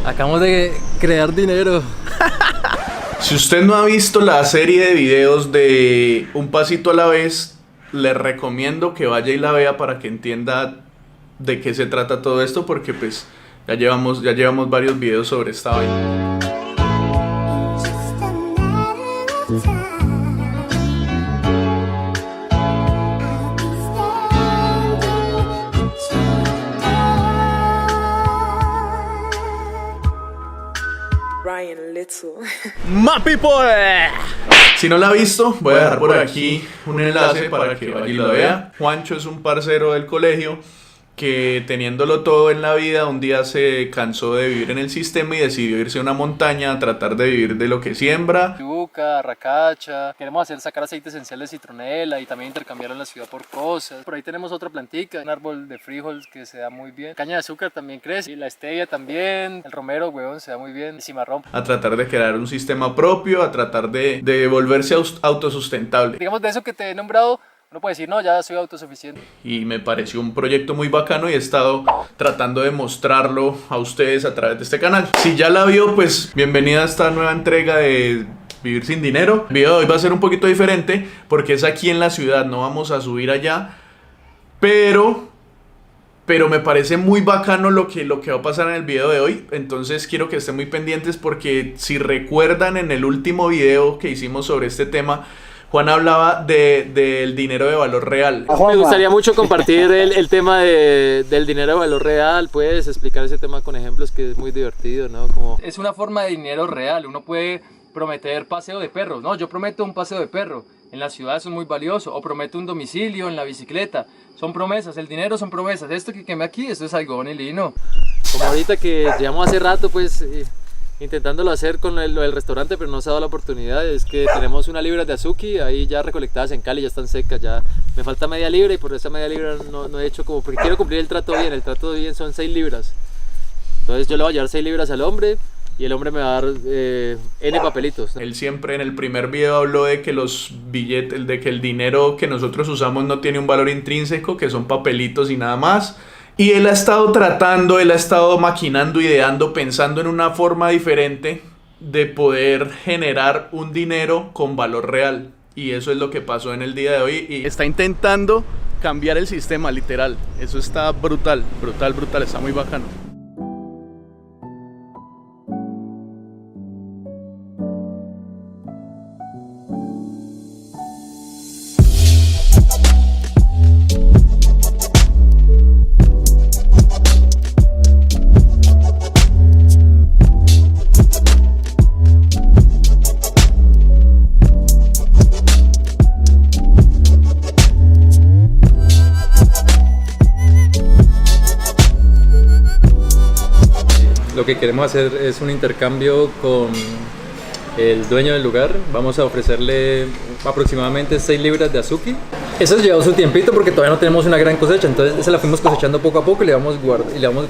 Acabamos de crear dinero. Si usted no ha visto la serie de videos de Un Pasito a la Vez, le recomiendo que vaya y la vea para que entienda de qué se trata todo esto, porque pues ya llevamos varios videos sobre esta vaina. ¡My people! Si no la ha visto, voy a dejar por aquí un enlace para que vaya y la vea. Juancho es un parcero del colegio que, teniéndolo todo en la vida, un día se cansó de vivir en el sistema y decidió irse a una montaña a tratar de vivir de lo que siembra. Yuca, racacha, queremos sacar aceite esencial de citronela y también intercambiarlo en la ciudad por cosas. Por ahí tenemos otra plantica, un árbol de frijoles que se da muy bien. Caña de azúcar también crece, y la stevia también, el romero, huevón, se da muy bien, el cimarrón. A tratar de crear un sistema propio, a tratar de volverse autosustentable. Digamos, de eso que te he nombrado, uno puede decir, no, ya soy autosuficiente. Y me pareció un proyecto muy bacano y he estado tratando de mostrarlo a ustedes a través de este canal. Si ya la vio, pues bienvenida a esta nueva entrega de Vivir sin Dinero. El video de hoy va a ser un poquito diferente porque es aquí en la ciudad, no vamos a subir allá. Pero me parece muy bacano lo que va a pasar en el video de hoy. Entonces quiero que estén muy pendientes porque si recuerdan en el último video que hicimos sobre este tema, Juan hablaba del dinero de valor real. Me gustaría mucho compartir el tema del dinero de valor real. Puedes explicar ese tema con ejemplos, que es muy divertido, ¿no? Como es una forma de dinero real. Uno puede prometer paseo de perros, ¿no? Yo prometo un paseo de perro. En la ciudad eso es muy valioso. O prometo un domicilio en la bicicleta. Son promesas, el dinero son promesas. Esto que queme aquí, esto es algodón y lino. Como ahorita que llevamos hace rato, pues intentándolo hacer con lo del restaurante, pero no se ha dado la oportunidad. Es que tenemos una libra de azuki ahí ya recolectadas en Cali, ya están secas, ya me falta media libra y por esa media libra no he hecho como, porque quiero cumplir el trato bien son 6 libras. Entonces yo le voy a llevar 6 libras al hombre y el hombre me va a dar N papelitos. Él siempre en el primer video habló de que los billetes, de que el dinero que nosotros usamos no tiene un valor intrínseco, que son papelitos y nada más. Y él ha estado maquinando, ideando, pensando en una forma diferente de poder generar un dinero con valor real. Y eso es lo que pasó en el día de hoy. Y está intentando cambiar el sistema, literal. Eso está brutal, está muy bacano. Lo que queremos hacer es un intercambio con el dueño del lugar. Vamos a ofrecerle aproximadamente 6 libras de azuki. Eso lleva su tiempito porque todavía no tenemos una gran cosecha, entonces esa la fuimos cosechando poco a poco y le vamos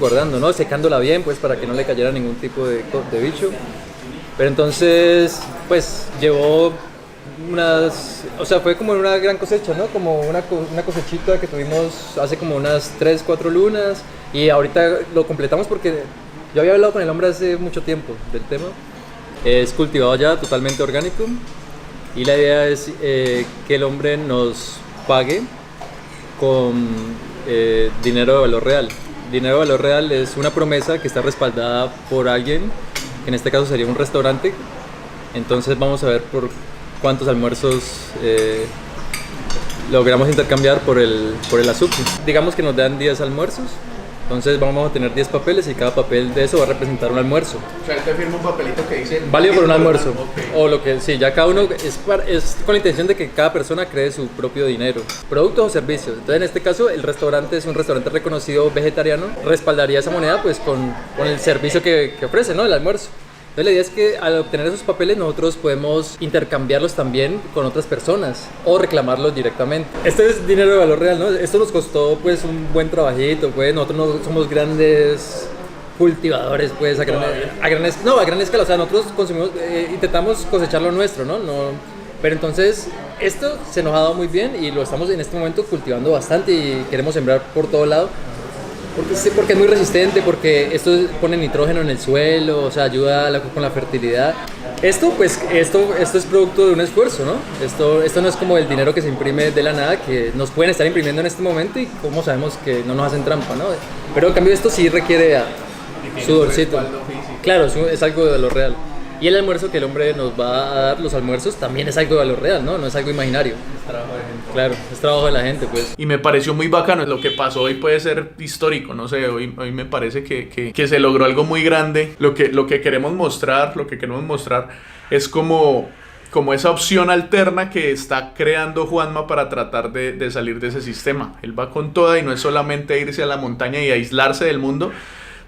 guardando, ¿no? Secándola bien, pues, para que no le cayera ningún tipo de bicho. Pero entonces, pues, llevó fue como una gran cosecha, ¿no? Como una cosechita que tuvimos hace como unas 3-4 lunas y ahorita lo completamos porque yo había hablado con el hombre hace mucho tiempo del tema. Es cultivado ya, totalmente orgánico, y la idea es que el hombre nos pague con dinero de valor real. Dinero de valor real es una promesa que está respaldada por alguien, que en este caso sería un restaurante. Entonces vamos a ver por cuántos almuerzos logramos intercambiar por el azuki. Digamos que nos dan 10 almuerzos. Entonces vamos a tener 10 papeles y cada papel de eso va a representar un almuerzo. O sea, él te firma un papelito que dice válido por un almuerzo. Okay. O lo que, sí, ya cada uno es con la intención de que cada persona cree su propio dinero. Productos o servicios. Entonces en este caso el restaurante es un restaurante reconocido vegetariano. Respaldaría esa moneda pues con el servicio que ofrece, ¿no? El almuerzo. Entonces la idea es que al obtener esos papeles nosotros podemos intercambiarlos también con otras personas o reclamarlos directamente. Este es dinero de valor real, ¿no? Esto nos costó pues un buen trabajito, pues nosotros no somos grandes cultivadores pues a gran escala, o sea, nosotros consumimos, intentamos cosechar lo nuestro, ¿no? Pero entonces esto se nos ha dado muy bien y lo estamos en este momento cultivando bastante y queremos sembrar por todo lado. Porque es muy resistente, porque esto pone nitrógeno en el suelo, o sea, ayuda con la fertilidad. Esto es producto de un esfuerzo, ¿no? Esto no es como el dinero que se imprime de la nada, que nos pueden estar imprimiendo en este momento y cómo sabemos que no nos hacen trampa, ¿no? Pero en cambio esto sí requiere sudorcito. Claro, es algo de valor real. Y el almuerzo que el hombre nos va a dar, los almuerzos, también es algo de valor real, ¿no? No es algo imaginario. Es trabajo de gente. Claro, es trabajo de la gente, pues. Y me pareció muy bacano. Lo que pasó hoy puede ser histórico, no sé. Hoy me parece que se logró algo muy grande. Lo que queremos mostrar es como esa opción alterna que está creando Juanma para tratar de salir de ese sistema. Él va con toda y no es solamente irse a la montaña y aislarse del mundo,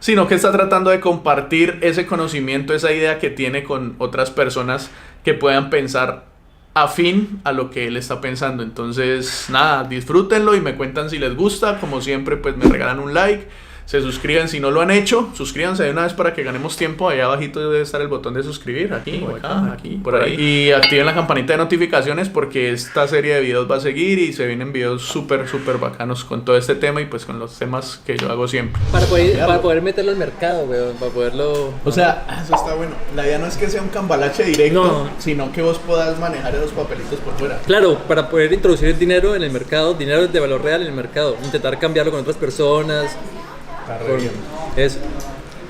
sino que está tratando de compartir ese conocimiento, esa idea que tiene con otras personas que puedan pensar afín a lo que él está pensando. Entonces, nada, disfrútenlo y me cuentan si les gusta. Como siempre, pues me regalan un like, se suscriben si no lo han hecho, suscríbanse de una vez para que ganemos tiempo. Ahí abajito debe estar el botón de suscribir, aquí, acá, aquí, por ahí. Y activen la campanita de notificaciones porque esta serie de videos va a seguir y se vienen videos súper bacanos con todo este tema y pues con los temas que yo hago siempre. Para poder meterlo al mercado, weón, para poderlo... O sea, eso está bueno. La idea no es que sea un cambalache directo, sino que vos puedas manejar esos papelitos por fuera. Claro, para poder introducir el dinero en el mercado, dinero de valor real en el mercado, intentar cambiarlo con otras personas. Eso.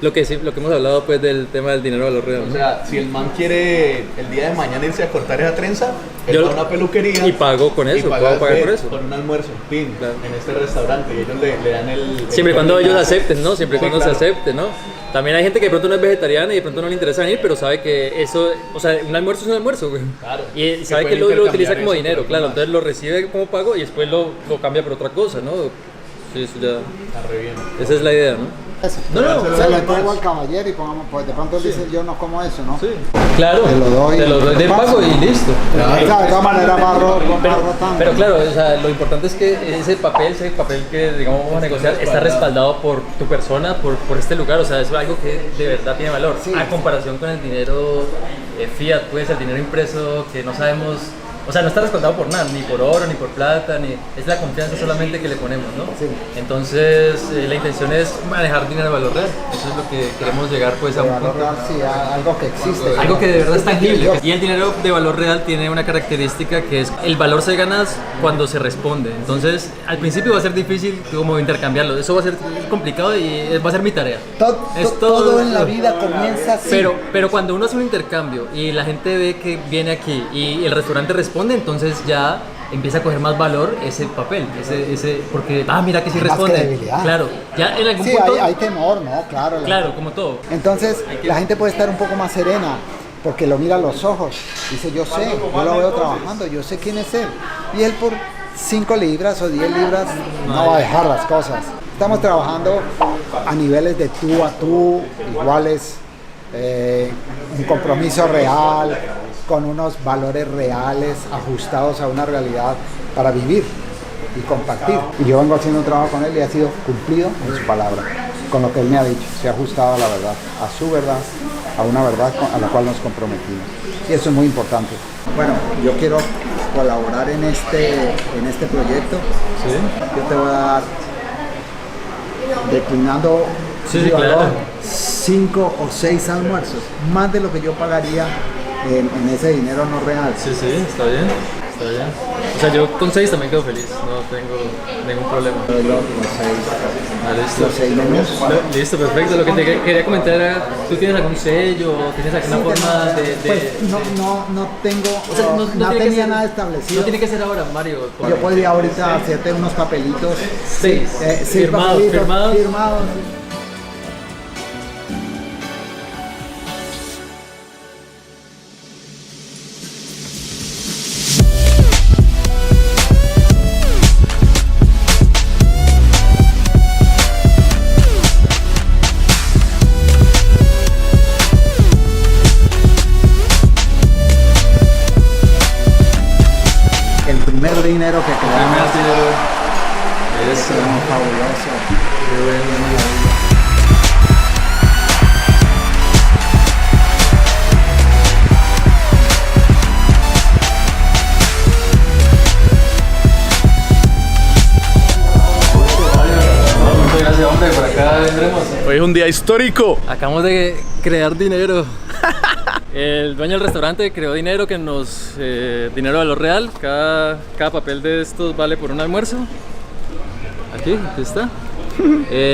Lo que hemos hablado pues del tema del dinero de valor real. O sea, si el man quiere el día de mañana irse a cortar esa trenza, él va a una peluquería y pago con eso, puedo pagar por eso. Con un almuerzo, pin, claro, en este restaurante y ellos le dan el... Siempre y cuando ellos acepten, ¿no? Siempre y cuando se acepte, ¿no? También hay gente que de pronto no es vegetariana y de pronto no le interesa venir, pero sabe que eso, o sea, un almuerzo es un almuerzo, güey. Claro. Y sabe que lo utiliza como dinero, claro, entonces lo recibe como pago y después lo cambia por otra cosa, ¿no? Sí, eso ya... Está re bien. Esa es la idea, ¿no? Eso. Se lo entrego al caballero y pongamos, pues de pronto él dice yo no como eso, ¿no? Sí. Claro, te lo doy de pago y listo. Claro, de todas maneras va rotando. Pero claro, o sea, lo importante es que ese papel que digamos vamos a negociar está respaldado por tu persona, por este lugar, o sea, es algo que de verdad tiene valor. Sí. A comparación con el dinero fiat, pues el dinero impreso que no sabemos. O sea, no está respaldado por nada, ni por oro, ni por plata, es la confianza solamente que le ponemos, ¿no? Sí. Entonces, la intención es manejar dinero de valor real. Eso es lo que queremos llegar, pues, a un punto. Sí, algo que existe. Algo que de verdad es tangible. Y el dinero de valor real tiene una característica que es el valor se gana cuando se responde. Entonces, al principio va a ser difícil como intercambiarlo. Eso va a ser complicado y va a ser mi tarea. Todo en la vida comienza así. Pero cuando uno hace un intercambio y la gente ve que viene aquí y el restaurante responde, entonces ya empieza a coger más valor ese papel, porque mira que sí responde. Claro, ya en algún punto hay temor, ¿no? Claro, como todo. Entonces la gente puede estar un poco más serena porque lo mira a los ojos, dice yo lo veo trabajando, yo sé quién es él y él por 5 libras o 10 libras no va a dejar las cosas. Estamos trabajando a niveles de tú a tú, iguales, un compromiso real, con unos valores reales ajustados a una realidad para vivir y compartir. Y yo vengo haciendo un trabajo con él y ha sido cumplido en su palabra, con lo que él me ha dicho, se ha ajustado a la verdad, a su verdad, a una verdad a la cual nos comprometimos. Y eso es muy importante. Bueno, yo quiero colaborar en este proyecto. ¿Sí? Yo te voy a dar, declinando claro, 5 o 6 almuerzos, más de lo que yo pagaría en ese dinero no real. Sí, está bien. O sea, yo con 6 también quedo feliz, no tengo ningún problema. Los 6 menús. Listo, perfecto. Lo que te quería comentar era, ¿tú tienes algún sello? ¿Tienes alguna forma de...? Pues no tengo, o sea, no tenía nada establecido. No tiene que ser ahora, Mario. Yo podría ahorita hacerte unos papelitos. 6 firmados. Dinero que creamos es fabuloso. Muchas gracias, hombre. un día histórico. Acabamos de crear dinero. El dueño del restaurante creó dinero que nos... dinero de valor real. Cada papel de estos vale por un almuerzo. Aquí está.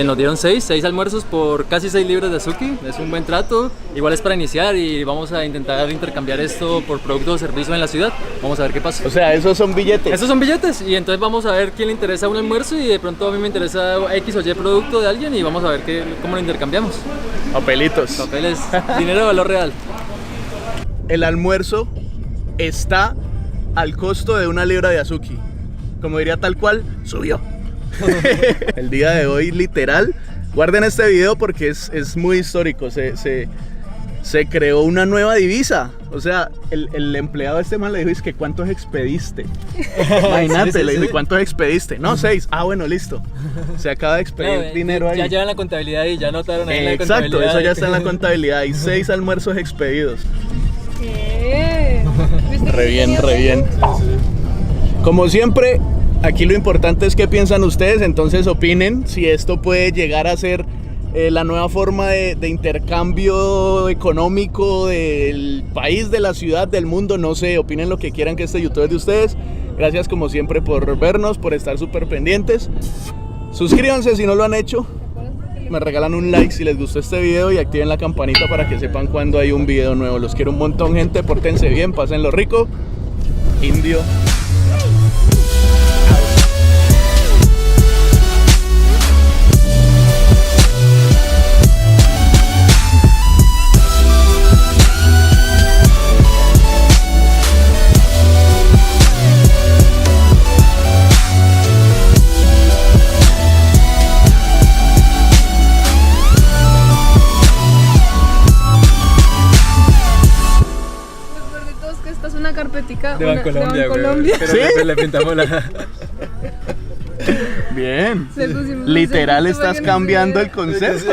Nos dieron 6 almuerzos por casi 6 libras de azuki. Es un buen trato. Igual es para iniciar y vamos a intentar intercambiar esto por productos o servicios en la ciudad. Vamos a ver qué pasa. O sea, esos son billetes. Estos son billetes y entonces vamos a ver quién le interesa un almuerzo y de pronto a mí me interesa X o Y producto de alguien y vamos a ver cómo lo intercambiamos. Papelitos. Papeles, dinero de valor real. El almuerzo está al costo de 1 libra de azuki. Como diría tal cual, subió. El día de hoy, literal, guarden este video porque es muy histórico. Se creó una nueva divisa. O sea, el empleado de este man le dijo, es que ¿cuántos expediste? Imagínate, sí, le dijo, sí. ¿cuántos expediste? No, 6. Ah, bueno, listo. Se acaba de expedir dinero ahí. Ya llevan la contabilidad y ya notaron ahí la Exacto, contabilidad. eso ya está en la contabilidad. Hay 6 almuerzos expedidos. ¿Qué? Re bien, re bien. Como siempre, aquí lo importante es qué piensan ustedes, entonces opinen si esto puede llegar a ser la nueva forma de intercambio económico del país, de la ciudad, del mundo, no sé, opinen lo que quieran que este youtuber de ustedes. Gracias como siempre por vernos, por estar súper pendientes. Suscríbanse si no lo han hecho. Me regalan un like si les gustó este video y activen la campanita para que sepan cuando hay un video nuevo. Los quiero un montón, gente, pórtense bien, pásenlo rico. Indio. Esta es una carpetica De Bancolombia, güey. Bancolombia. Pero ¿Sí? le pintamos la... Bien. Le pusimos Literal un sello para estás que no se cambiando vea. el concepto.